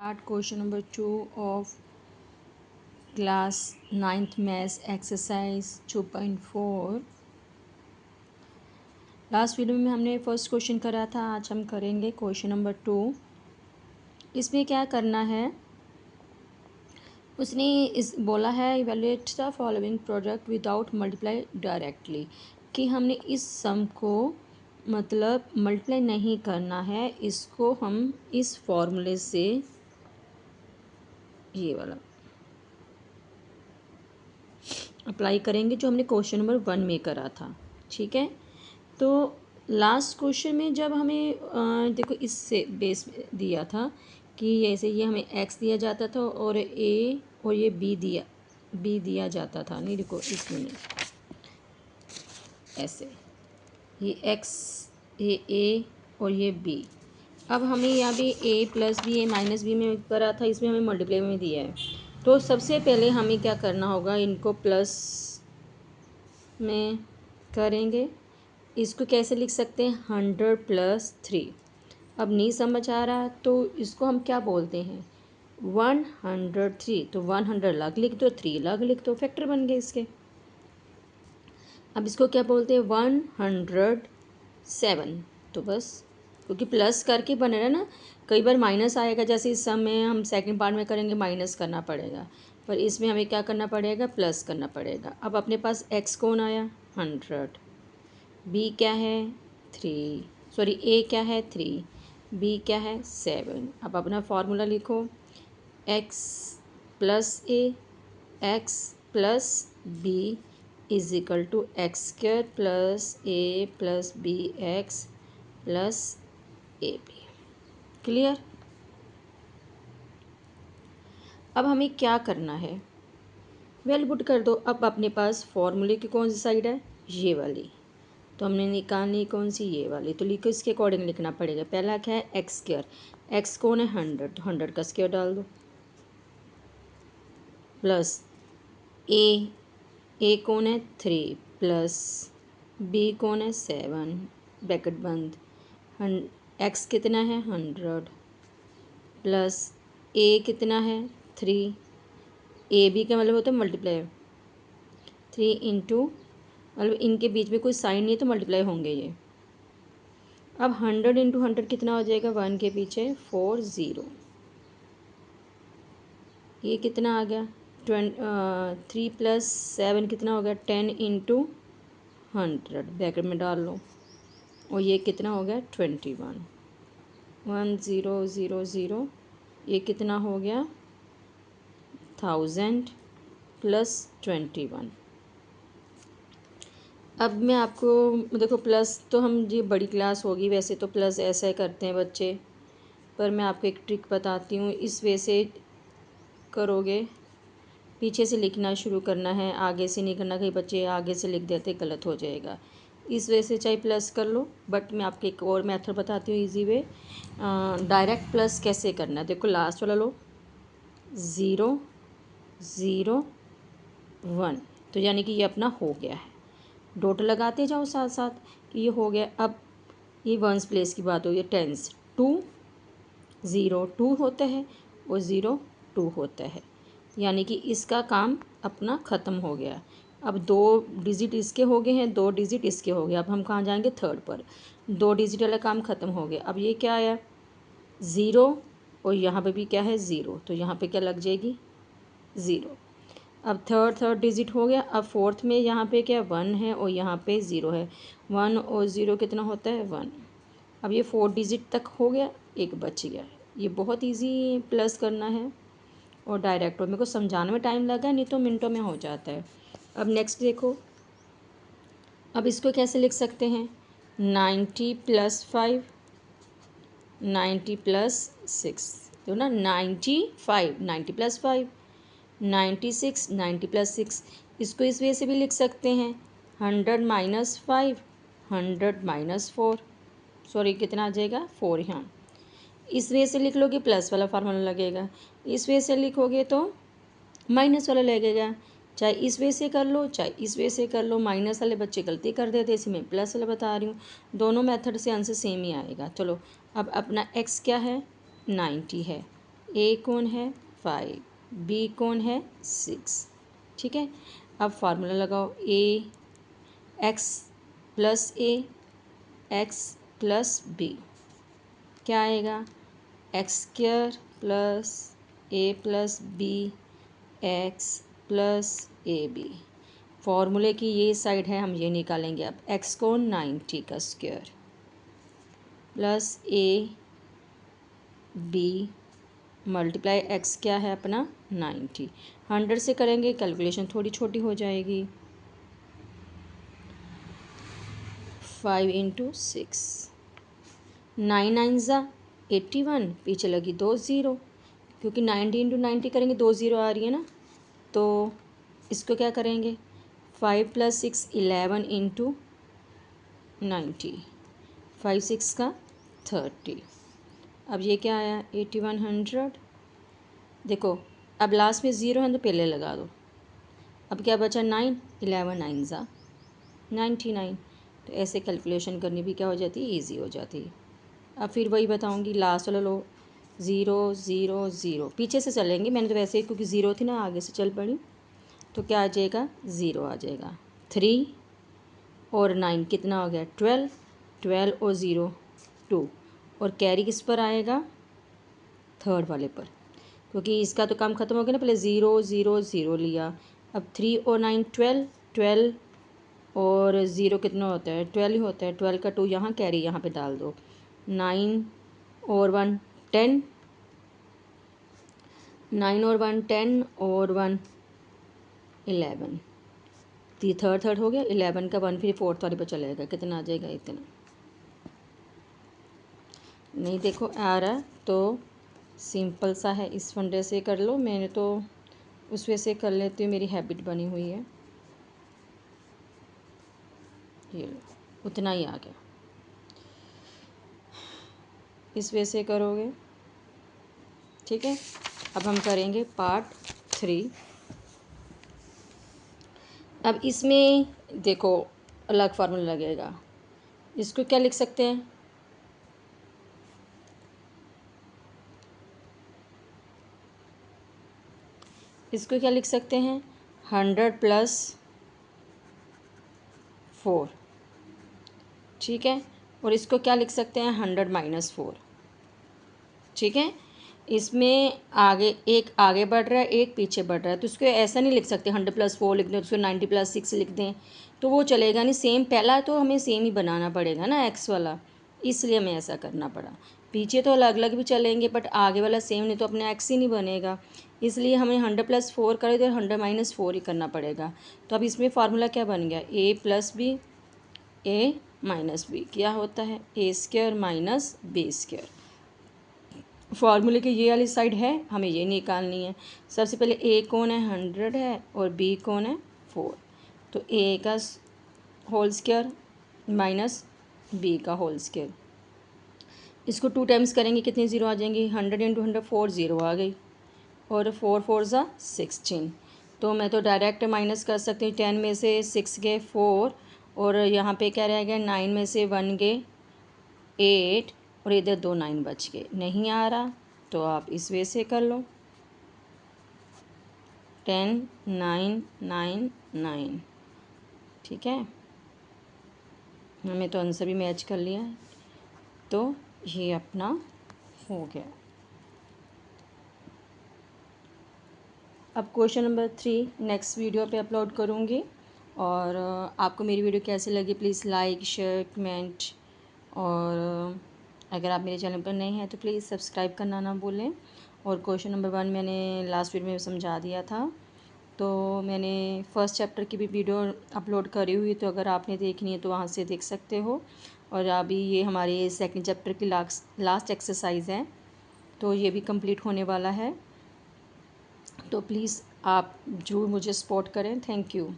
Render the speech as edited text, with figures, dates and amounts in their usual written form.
Start question number 2 of class 9th maths exercise 2.4। Last video में हमने first question करा था, आज हम करेंगे क्वेश्चन नंबर 2। इसमें क्या करना है, उसने इस बोला है evaluate the following product without multiply directly, कि हमने इस सम को मतलब मल्टीप्लाई नहीं करना है, इसको हम इस फॉर्मूले से ये वाला अप्लाई करेंगे जो हमने क्वेश्चन नंबर 1 में करा था। ठीक है, तो लास्ट क्वेश्चन में जब हमें देखो इससे बेस दिया था कि ऐसे ये हमें x दिया जाता था और a और ये b दिया जाता था। नहीं देखो इसमें नहीं, ऐसे ये x ये a और ये b। अब हमें यहाँ भी a plus B a minus B में करा था, इसमें हमें मल्टीप्लाई में दिया है। तो सबसे पहले हमें क्या करना होगा, इनको प्लस में करेंगे। इसको कैसे लिख सकते हैं, 100 + 3। अब नहीं समझ आ रहा तो इसको हम क्या बोलते हैं, 103। तो 100 अलग लिख दो, 3 अलग लिख दो, फैक्टर बन गए इसके। अब इसको क्या बोलते हैं, 107। तो बस क्योंकि प्लस करके बने रहा ना, कई बार माइनस आएगा, जैसे इस सम में हम सेकंड पार्ट में करेंगे माइनस करना पड़ेगा, पर इसमें हमें क्या करना पड़ेगा, प्लस करना पड़ेगा। अब अपने पास x कौन आया, 100, b क्या है 3, सॉरी a क्या है 3, b क्या है 7। अब अपना फार्मूला लिखो, x + a x + b = x² + a + bx + ab। Clear. अब हमें क्या करना है, वेल पुट कर दो। अब अपने पास फॉर्मूले की कौन सी साइड है, ये वाली, तो हमने निकालनी कौन सी, ये वाली। तो लिखो, इसके अकॉर्डिंग लिखना पड़ेगा। पहला क्या है, x², x कौन है 100, तो 100 का स्क्वायर डाल दो, प्लस a कौन है 3, प्लस b कौन है 7, ब्रैकेट बंद, x कितना है 100, प्लस a कितना है 3, ए बी का मतलब होता है मल्टीप्लाई, 3 इंटू मतलब इनके बीच में कोई साइन नहीं है तो मल्टीप्लाई होंगे ये। अब 100 इंटू 100 कितना हो जाएगा, 1 के पीछे 4 0, ये कितना आ गया 3 + 7 कितना हो गया 10 इंटू 100, ब्रैकेट में डाल लो, और ये कितना हो गया 21, 1 0 0 0, ये कितना हो गया 1000 + 21। अब मैं आपको देखो, प्लस तो हम ये बड़ी क्लास होगी, वैसे तो प्लस ऐसा करते हैं बच्चे, पर मैं आपको एक ट्रिक बताती हूँ। इस वे से करोगे, पीछे से लिखना शुरू करना है, आगे से नहीं करना, कई बच्चे आगे से लिख देते, गलत हो जाएगा। इस वे से चाहे प्लस कर लो, बट मैं आपको एक और मेथड बताती हूँ इजी वे। डायरेक्ट प्लस कैसे करना है, देखो लास्ट वाला लो, 0 0 1, तो यानी कि ये अपना हो गया है। डॉट लगाते जाओ साथ साथ कि ये हो गया। अब ये वंस प्लेस की बात हो, ये टेंस 2 0 2 होता है और 0 2 होता है, यानी कि इसका काम अपना ख़त्म हो गया। अब 2 डिजिट इसके हो गए हैं, 2 डिजिट इसके हो गए। अब हम कहाँ जाएंगे, थर्ड पर। 2 डिजिट वाला काम ख़त्म हो गया। अब ये क्या आया 0, और यहाँ पे भी क्या है 0, तो यहाँ पे क्या लग जाएगी 0। अब थर्ड डिजिट हो गया। अब फोर्थ में यहाँ पे क्या 1 है और यहाँ पे 0 है, 1 और 0 कितना होता है 1। अब ये 4 डिजिट तक हो गया, एक बच गया। ये बहुत इजी प्लस करना है और डायरेक्ट, और मेरे को समझाने में टाइम लगा, नहीं तो मिनटों में हो जाता है। अब नेक्स्ट देखो, अब इसको कैसे लिख सकते हैं, 90 + 5 90 + 6, तो ना 95 90 + 5 96 90 + 6। इसको इस वे से भी लिख सकते हैं, 100 - 5 100 - 4, सॉरी कितना आ जाएगा 4। यहाँ इस वे से लिख लोगे प्लस वाला फार्मूला लगेगा, इस वे से लिखोगे तो माइनस वाला लगेगा। चाहे इस वे से कर लो चाहे इस वे से कर लो, माइनस वाले बच्चे गलती कर देते, इसमें प्लस वाला बता रही हूँ। दोनों मेथड से आंसर सेम ही आएगा। चलो अब अपना x क्या है 90 है, ए कौन है 5, बी कौन है 6। ठीक है, अब फार्मूला लगाओ, A X plus A X plus B क्या आएगा, X square plus A plus B X plus A B. फॉर्मूले की ये साइड है, हम ये निकालेंगे अब। एक्स को 90 का square plus A B multiply X क्या है अपना 90। 100 से करेंगे कैलकुलेशन थोड़ी छोटी हो जाएगी। 5 × 6 9 9 ज़ा 81, पीछे लगी 2 ज़ीरो, क्योंकि 90 × 90 करेंगे 2 ज़ीरो आ रही है ना, तो इसको क्या करेंगे 5 + 6 11 × 90, 5 6 का 30। अब ये क्या आया 8100। देखो अब लास्ट में ज़ीरो है तो पहले लगा दो। अब क्या बचा 9, 11 9 ज़ा 99। तो ऐसे कैलकुलेशन करनी भी क्या हो जाती है, ईजी हो जाती है। अब फिर वही बताऊंगी, लास्ट वाला लो 0 0 0, पीछे से चलेंगे, मैंने तो वैसे ही क्योंकि ज़ीरो थी ना आगे से चल पड़ी, तो क्या आ जाएगा 0 आ जाएगा। 3 और 9 कितना हो गया 12, 12 और 0 2, और कैरी किस पर आएगा थर्ड वाले पर, क्योंकि इसका तो काम ख़त्म हो गया ना, पहले 0 0 0 लिया। अब 3 और 9 12, 12 और 0 कितना होता है 12 ही होता है, 12 का 2 यहाँ कैरी यहाँ पे डाल दो। 9 और 1 10, 9 और 1 10 और 1 11, थर्ड हो गया। 11 का 1 फिर फोर्थ वाले पर चलेगा, कितना आ जाएगा इतना। नहीं देखो आ रहा तो सिंपल सा है, इस फंडे से कर लो, मैंने तो उस वजह से कर लेती हूँ, मेरी हैबिट बनी हुई है। ये लो उतना ही आ गया, इस वजह से करोगे। ठीक है, अब हम करेंगे पार्ट 3। अब इसमें देखो अलग फार्मूला लगेगा, इसको क्या लिख सकते हैं, इसको क्या लिख सकते हैं 100 + 4। ठीक है, और इसको क्या लिख सकते हैं 100 - 4। ठीक है, इसमें आगे एक आगे बढ़ रहा है एक पीछे बढ़ रहा है, तो इसको ऐसा नहीं लिख सकते 100 + 4 लिख दें, उसको 90 + 6 लिख दें, तो वो चलेगा नहीं। सेम पहला तो हमें सेम ही बनाना पड़ेगा ना एक्स वाला, इसलिए हमें ऐसा करना पड़ा। पीछे तो अलग अलग भी चलेंगे बट आगे वाला सेम, नहीं तो अपने एक्स ही नहीं बनेगा, इसलिए हमें 100 + 4 करें तो 100 - 4 ही करना पड़ेगा। तो अब इसमें फार्मूला क्या बन गया a + b a - b क्या होता है a² - b²। फार्मूले की ये वाली साइड है, हमें ये निकालनी है। सबसे पहले ए कौन है 100 है और बी कौन है 4, तो ए का होल स्क्वायर माइनस बी का होल स्क्वायर, इसको 2 टाइम्स करेंगे कितनी ज़ीरो आ जाएंगी 100 × 100 4 ज़ीरो आ गई, और 4 4 ज़ा 16। तो मैं तो डायरेक्ट माइनस कर सकती हूँ, 10 में से 6 गए 4, और यहाँ पे क्या रह गया 9 में से 1 गए 8, और इधर 2 9 बच गए। नहीं आ रहा तो आप इस वे से कर लो 10 9 9 9। ठीक है, हमें तो आंसर भी मैच कर लिया, तो ये अपना हो गया। अब क्वेश्चन नंबर 3 नेक्स्ट वीडियो पे अपलोड करूँगी, और आपको मेरी वीडियो कैसी लगी प्लीज़ लाइक शेयर कमेंट, और अगर आप मेरे चैनल पर नए हैं तो प्लीज़ सब्सक्राइब करना ना भूलें। और क्वेश्चन नंबर 1 मैंने लास्ट वीडियो में समझा दिया था, तो मैंने फर्स्ट चैप्टर की भी वीडियो अपलोड करी हुई, तो अगर आपने देखनी है तो वहाँ से देख सकते हो। और अभी ये हमारे सेकंड चैप्टर की लास्ट एक्सरसाइज है, तो ये भी कंप्लीट होने वाला है। तो प्लीज़ आप ज़रूर मुझे सपोर्ट करें। Thank you.